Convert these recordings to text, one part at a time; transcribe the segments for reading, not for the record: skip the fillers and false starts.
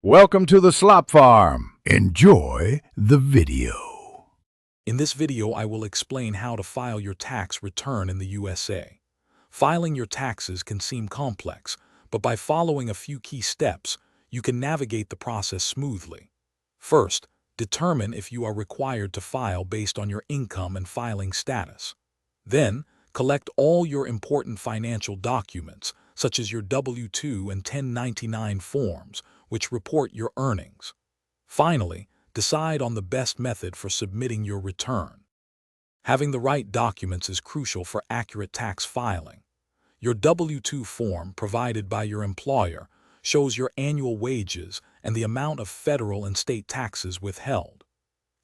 Welcome to the Slop Farm. Enjoy the video. In this video, I will explain how to file your tax return in the USA. Filing your taxes can seem complex, but by following a few key steps, you can navigate the process smoothly. First, determine if you are required to file based on your income and filing status. Then, collect all your important financial documents, such as your W-2 and 1099 forms, which report your earnings. Finally, decide on the best method for submitting your return. Having the right documents is crucial for accurate tax filing. Your W-2 form provided by your employer shows your annual wages and the amount of federal and state taxes withheld.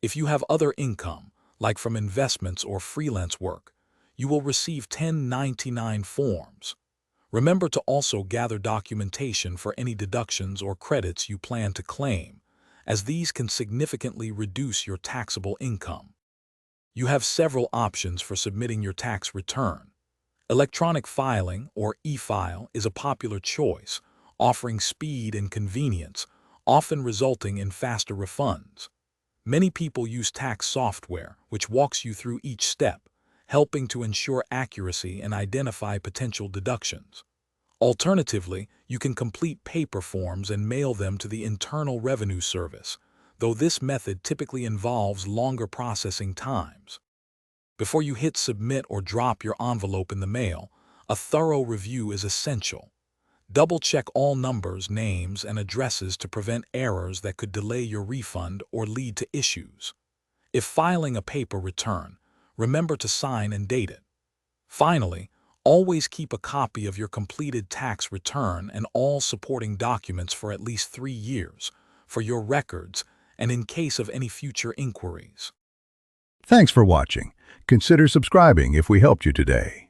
If you have other income, like from investments or freelance work, you will receive 1099 forms. Remember to also gather documentation for any deductions or credits you plan to claim, as these can significantly reduce your taxable income. You have several options for submitting your tax return. Electronic filing, or e-file, is a popular choice, offering speed and convenience, often resulting in faster refunds. Many people use tax software, which walks you through each step, helping to ensure accuracy and identify potential deductions. Alternatively, you can complete paper forms and mail them to the Internal Revenue Service, though this method typically involves longer processing times. Before you hit submit or drop your envelope in the mail, a thorough review is essential. Double-check all numbers, names, and addresses to prevent errors that could delay your refund or lead to issues. If filing a paper return, remember to sign and date it. Finally, always keep a copy of your completed tax return and all supporting documents for at least 3 years, for your records and in case of any future inquiries. Thanks for watching. Consider subscribing if we helped you today.